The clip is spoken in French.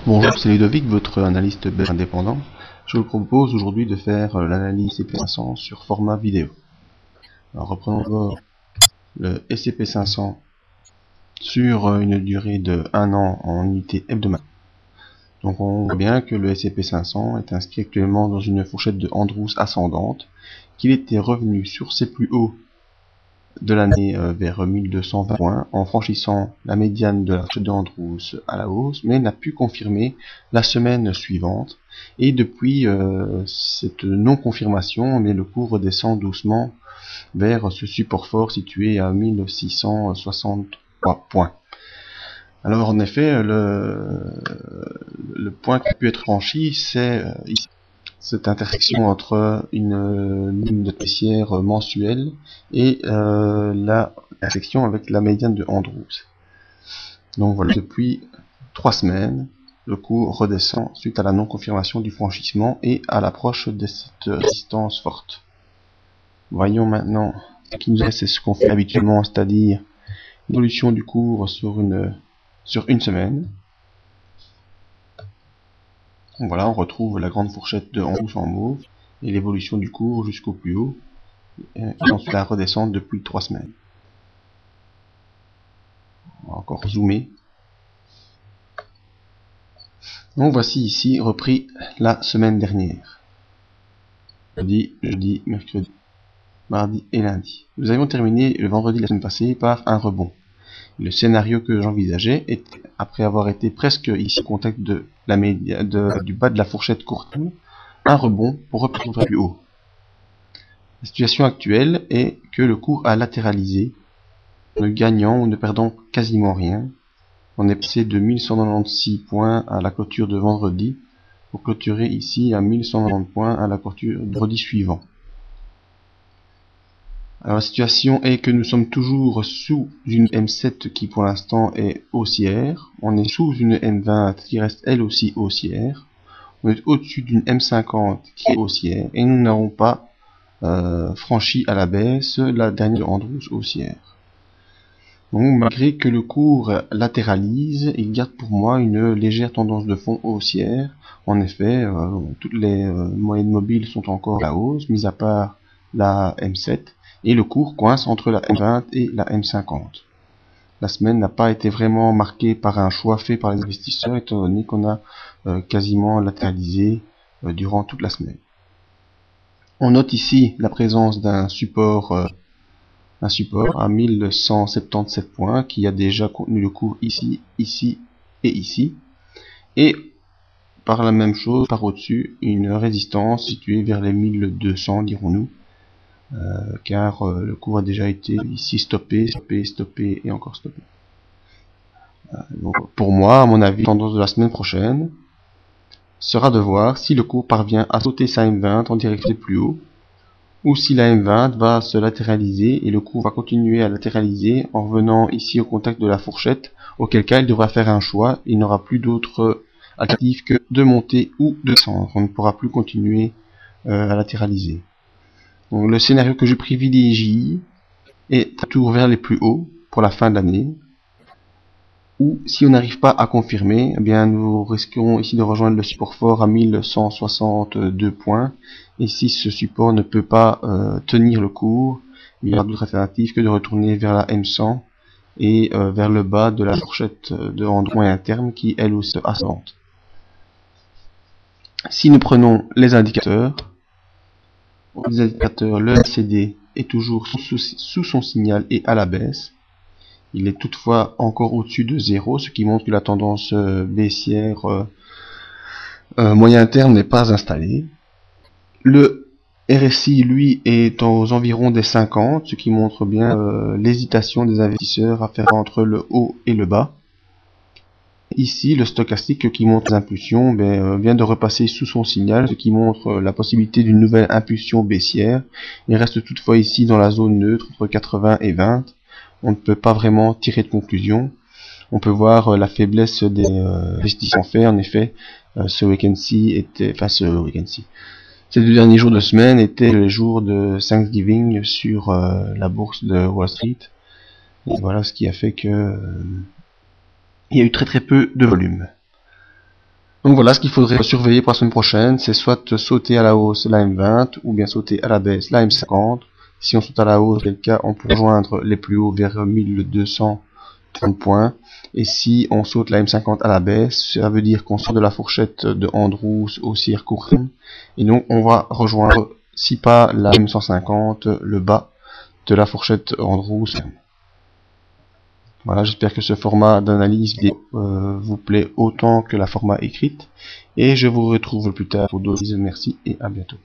Bonjour, c'est Ludovic, votre analyste belge indépendant. Je vous propose aujourd'hui de faire l'analyse SCP-500 sur format vidéo. Alors reprenons d'abord le SCP-500 sur une durée de 1 an en unité hebdomadaire. Donc on voit bien que le SCP-500 est inscrit actuellement dans une fourchette de Andrews ascendante, qu'il était revenu sur ses plus hauts de l'année vers 1220 points en franchissant la médiane de la fourchette de Andrews à la hausse, mais n'a pu confirmer la semaine suivante. Et depuis cette non-confirmation, le cours redescend doucement vers ce support fort situé à 1663 points. Alors en effet, le point qui a pu être franchi, c'est ici. Cette intersection entre une ligne de baissière mensuelle et la intersection avec la médiane de Andrews. Donc voilà, depuis 3 semaines, le cours redescend suite à la non-confirmation du franchissement et à l'approche de cette résistance forte. Voyons maintenant ce qui nous reste, c'est ce qu'on fait habituellement, c'est-à-dire l'évolution du cours sur une semaine. Donc voilà, on retrouve la grande fourchette de Andrews en mauve et l'évolution du cours jusqu'au plus haut, et ensuite la redescente depuis 3 semaines. On va encore zoomer. Donc voici ici repris la semaine dernière. Jeudi, mercredi, mardi et lundi. Nous avions terminé le vendredi de la semaine passée par un rebond. Le scénario que j'envisageais était, après avoir été presque ici au contact de la du bas de la fourchette courte, un rebond pour reprendre plus haut. La situation actuelle est que le cours a latéralisé, ne gagnant ou ne perdant quasiment rien. On est passé de 1196 points à la clôture de vendredi, pour clôturer ici à 1190 points à la clôture de vendredi suivant. Alors la situation est que nous sommes toujours sous une M7 qui pour l'instant est haussière, on est sous une M20 qui reste elle aussi haussière, on est au-dessus d'une M50 qui est haussière, et nous n'avons pas franchi à la baisse la dernière Andrews haussière. Donc malgré que le cours latéralise, il garde pour moi une légère tendance de fond haussière. En effet, toutes les moyennes mobiles sont encore à la hausse, mis à part la M7, et le cours coince entre la M20 et la M50. La semaine n'a pas été vraiment marquée par un choix fait par les investisseurs, étant donné qu'on a quasiment latéralisé durant toute la semaine. On note ici la présence d'un support à 1177 points qui a déjà contenu le cours ici, ici et ici, et par la même chose, par au-dessus, une résistance située vers les 1200 dirons-nous, car le cours a déjà été ici stoppé et encore stoppé. Donc pour moi, à mon avis, la tendance de la semaine prochaine sera de voir si le cours parvient à sauter sa M20 en direction des plus hauts, ou si la M20 va se latéraliser et le cours va continuer à latéraliser en revenant ici au contact de la fourchette, auquel cas il devra faire un choix, il n'aura plus d'autre alternative que de monter ou de descendre, on ne pourra plus continuer à latéraliser. Donc le scénario que je privilégie est un tour vers les plus hauts pour la fin de l'année, ou si on n'arrive pas à confirmer, eh bien nous risquons ici de rejoindre le support fort à 1162 points, et si ce support ne peut pas tenir le cours, il n'y aura d'autre alternative que de retourner vers la M100 et vers le bas de la fourchette de Andrews moyen terme qui elle aussi ascendante. Si nous prenons les indicateurs, le LCD est toujours sous son signal et à la baisse. Il est toutefois encore au-dessus de 0, ce qui montre que la tendance baissière moyen terme n'est pas installée. Le RSI, lui, est aux environs des 50, ce qui montre bien l'hésitation des investisseurs à faire entre le haut et le bas. Ici, le stochastique qui montre les impulsions vient de repasser sous son signal, ce qui montre la possibilité d'une nouvelle impulsion baissière. Il reste toutefois ici dans la zone neutre entre 80 et 20. On ne peut pas vraiment tirer de conclusion. On peut voir la faiblesse des investissements faits. En effet, ces deux derniers jours de semaine étaient les jours de Thanksgiving sur la bourse de Wall Street. Et voilà ce qui a fait que il y a eu très peu de volume. Donc voilà ce qu'il faudrait surveiller pour la semaine prochaine, c'est soit sauter à la hausse la M20 ou bien sauter à la baisse la M50. Si on saute à la hausse, quel cas on peut rejoindre les plus hauts vers 1230 points. Et si on saute la M50 à la baisse, ça veut dire qu'on sort de la fourchette de Andrews haussière court terme. Et donc on va rejoindre, si pas la M150, le bas de la fourchette Andrews. Voilà, j'espère que ce format d'analyse vidéo vous plaît autant que la format écrite. Et je vous retrouve plus tard pour d'autres. Merci et à bientôt.